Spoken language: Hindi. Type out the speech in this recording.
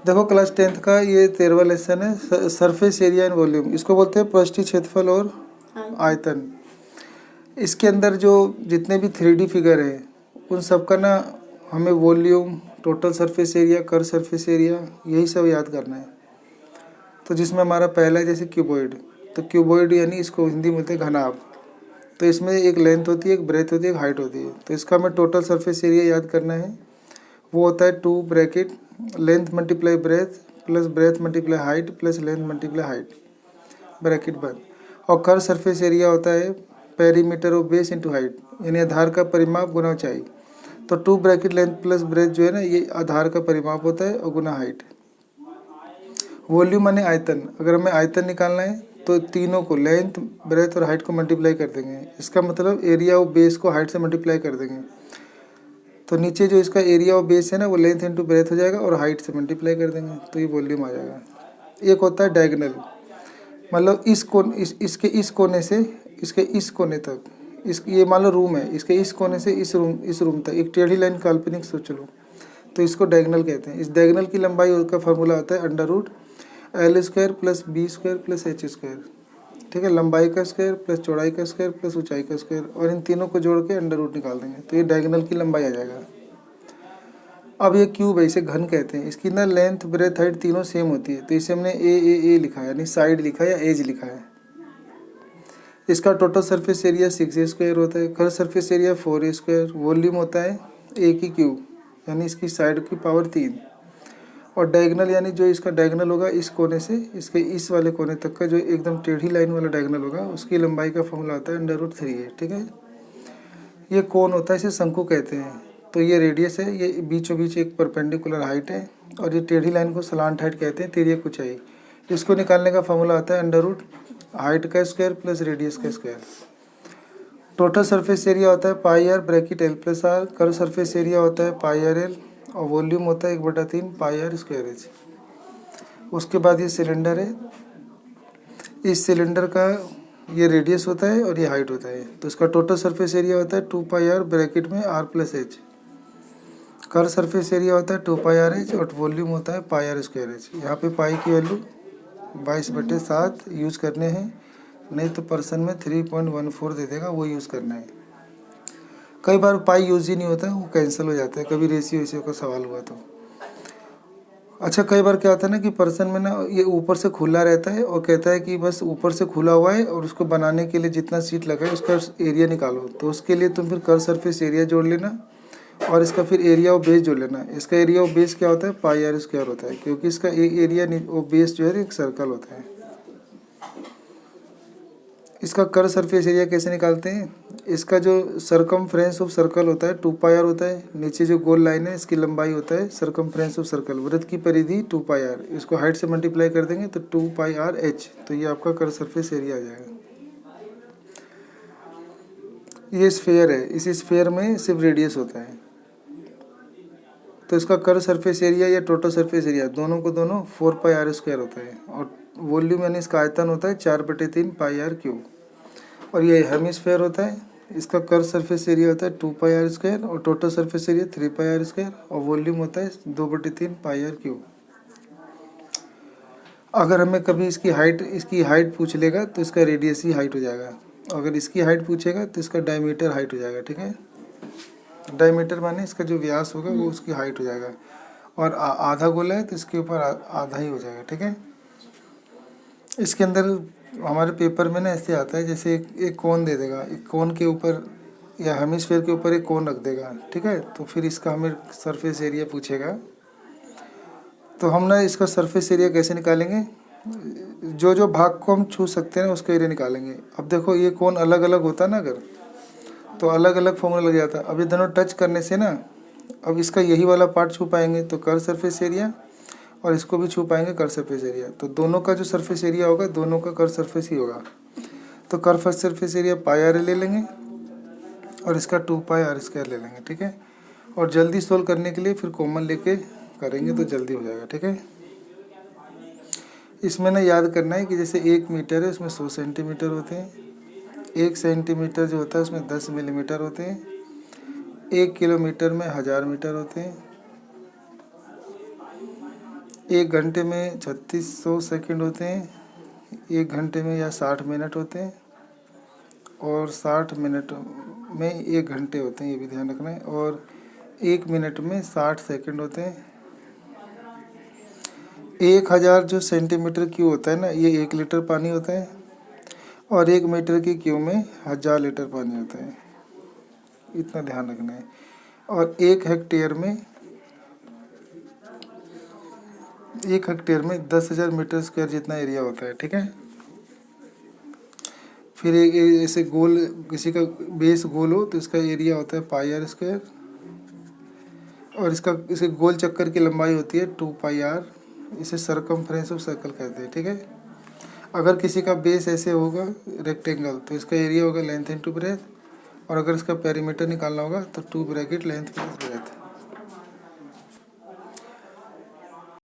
देखो क्लास 10th का ये 13वां लेसन है, सरफेस एरिया एंड वॉल्यूम। इसको बोलते हैं पृष्ठीय क्षेत्रफल और आयतन। इसके अंदर जो जितने भी 3D फिगर है उन सब का ना हमें volume, total surface area, curved surface area, यही सब याद करना है। तो जिसमें हमारा पहला है जैसे क्यूबॉइड, तो क्यूबॉइड यानी इसको हिंदी में बोलते हैं घनाभ। तो इसमें एक लेंथ होती है, एक ब्रेथ होती है, एक हाइट होती है। तो इसका हमें टोटल सरफेस एरिया याद करना है। वो होता है 2 bracket length multiply breath plus breadth multiply height plus length multiply height, bracket बंद। और कर सरफेस एरिया होता है perimeter of base into height, यानी आधार का परिमाप गुना ऊंचाई। तो 2 ब्रैकेट लेंथ प्लस ब्रेथ जो है ना, ये आधार का परिमाप होता है और गुना हाइट। वॉल्यूम माने आयतन। अगर हमें आयतन निकालना है तो तीनों को, लेंथ, ब्रेथ और हाइट को मल्टीप्लाई कर देंगे। इसका मतलब एरिया ऑफ बेस को हाइट से मल्टीप्लाई कर देंगे। तो नीचे जो इसका एरिया ऑफ बेस है ना, वो लेंथ इंटू ब्रेथ हो जाएगा और हाइट से मल्टीप्लाई कर देंगे, तो ये वॉल्यूम आ जाएगा। एक होता है डायगोनल, मतलब इस कोन इसके इस कोने से इसके इस कोने तक, इस ये मान लो रूम है, इसके इस कोने से इस रूम तक एक टेढ़ी लाइन काल्पनिक सोच लो, तो इसको डायगोनल कहते हैं। इस डायगोनल की लंबाई का फार्मूला होता है √L² plus B² plus H²। ठीक है, लंबाई का स्क्वायर प्लस चौड़ाई का स्क्वायर प्लस ऊंचाई का स्क्वायर, और इन तीनों को जोड़ के √ निकाल देंगे, तो ये डायगोनल की लंबाई आ जाएगा। अब ये क्यूब है, इसे घन कहते हैं। इसकी ना लेंथ, ब्रेथ, हाइट तीनों सेम होती है, तो इसे हमने ए लिखा है, यानी साइड लिखा है या एज लिखा है। इसका टोटल सरफेस एरिया 6A² होता है, curved surface area 4A², volume होता है ए की क्यूब, यानी इसकी साइड की पावर 3। और डायगोनल यानी जो इसका डायगोनल होगा इस कोने से इसके इस वाले कोने तक का, जो एकदम टेढ़ी लाइन वाला डायगोनल होगा, उसकी लंबाई का फॉर्मूला आता है √3a। ठीक है, ये कोण होता है, इसे शंकु कहते हैं। तो ये रेडियस है, ये बीचों बीच एक परपेंडिकुलर हाइट है, और ये टेढ़ी लाइन को सलांट हाइट कहते हैं, तिर्यक ऊंचाई। इसको निकालने का फॉर्मूला आता है हाइट का स्क्वायर प्लस रेडियस का स्क्वायर। टोटल सरफेस एरिया होता है πr bracket L+r, curved surface area होता है πrl, और वॉल्यूम होता है 1/3 πr²। उसके बाद ये सिलेंडर है, इस सिलेंडर का ये रेडियस होता है और ये हाइट होता है। तो इसका टोटल सरफेस एरिया होता है 2πr ब्रैकेट में r+h। कर सरफेस एरिया होता है 2πrh और वॉल्यूम होता है πr²h। यहाँ पे पाई की वैल्यू 22/7 यूज़ करने हैं, नहीं तो पर्सन में 3.14 दे देगा, वो यूज़ करना है। कई बार पाई यूज़ ही नहीं होता है, वो कैंसिल हो जाता है, कभी रेशियो का सवाल हुआ तो। अच्छा, कई बार क्या होता है ना कि पर्सन में ना ये ऊपर से खुला रहता है और कहता है कि बस ऊपर से खुला हुआ है और उसको बनाने के लिए जितना सीट लगा है उसका एरिया निकालो। तो उसके लिए तुम फिर कर सरफेस एरिया जोड़ लेना और इसका फिर एरिया ऑफ बेस जोड़ लेना। इसका एरिया ऑफ बेस क्या होता है, πr² होता है, क्योंकि इसका एरिया ऑफ बेस जो है एक सर्कल होता है। इसका कर सरफेस एरिया कैसे निकालते हैं, इसका जो सरकमफ्रेंस ऑफ सर्कल होता है 2πr होता है, नीचे जो गोल लाइन है इसकी लंबाई होता है सरकमफ्रेंस ऑफ सर्कल, वृत्त की परिधि 2πr, इसको हाइट से मल्टीप्लाई कर देंगे तो 2πrh, तो ये आपका कर सरफेस एरिया आ जाएगा। ये स्फेयर है, इस स्फेयर में सिर्फ रेडियस होता है, तो इसका कर सरफेस एरिया या टोटल सरफेस एरिया दोनों को दोनों 4πr² होता है, और वॉल्यूम यानी इसका आयतन होता है 4/3 πr³। और ये हेमिस्फेयर होता है, इसका कर सरफेस एरिया होता है 2πr² और टोटल सरफेस एरिया 3πr² और वॉल्यूम होता है 2/3 πr³। अगर हमें कभी इसकी हाइट पूछ लेगा तो इसका रेडियस ही हाइट हो जाएगा, अगर इसकी हाइट पूछेगा तो इसका डायमीटर हाइट हो जाएगा। ठीक है, डायमीटर माने इसका जो व्यास होगा वो उसकी हाइट हो जाएगा, और आधा गोला है तो इसके ऊपर आधा ही हो जाएगा। ठीक है, इसके अंदर हमारे पेपर में ना ऐसे आता है, जैसे एक कोन दे देगा, एक कोन के ऊपर या हेमिस्फेयर के ऊपर एक कोन रख देगा। ठीक है, तो फिर इसका हमें सरफेस एरिया पूछेगा, तो हम ना इसका सरफेस एरिया कैसे निकालेंगे, जो जो भाग को हम छू सकते हैं ना उसका एरिया निकालेंगे। अब देखो ये कोन अलग अलग होता है ना, अगर तो अलग अलग फॉर्मूला लग जाता है। अब ये दोनों टच करने से ना, अब इसका यही वाला पार्ट छू पाएंगे तो कर सरफेस एरिया, और इसको भी छू पाएंगे कर सरफेस एरिया, तो दोनों का जो सरफेस एरिया होगा दोनों का कर सरफेस ही होगा। तो कर फर्स्ट सरफेस एरिया πr ले लेंगे और इसका 2πr² ले लेंगे। ठीक है, और जल्दी सोल्व करने के लिए फिर कॉमन लेके करेंगे तो जल्दी हो जाएगा। ठीक है, इसमें ना याद करना है कि जैसे 1 मीटर है उसमें 100 सेंटीमीटर होते हैं, 1 सेंटीमीटर जो होता है उसमें 10 मिलीमीटर होते हैं, 1 किलोमीटर में 1000 मीटर होते हैं, 1 घंटे में 3600 सेकंड होते हैं, 1 घंटे में या 60 मिनट होते हैं, और 60 मिनट में 1 घंटे होते हैं, ये भी ध्यान रखना है। और 1 मिनट में 60 सेकंड होते हैं। 1000 जो सेंटीमीटर क्यूब होता है ना, ये 1 लीटर पानी होता है, और 1 मीटर की क्यूब में 1000 लीटर पानी होता है, इतना ध्यान रखना है। और 1 हेक्टेयर में 10,000 मीटर स्क्वायर जितना एरिया होता है, ठीक है। फिर ऐसे गोल, किसी का बेस गोल हो तो इसका एरिया होता है पाई आर स्क्वायर, और इसके गोल चक्कर की लंबाई होती है 2 पाई आर। इसे सरकमफ्रेंस ऑफ सर्कल कहते हैं, ठीक है। अगर किसी का बेस ऐसे होगा रेक्टेंगल, तो इसका एरिया होगा लेंथ इंटू ब्रेथ, और अगर इसका पेरीमीटर निकालना होगा तो 2 ब्रैकेट लेंथ प्लस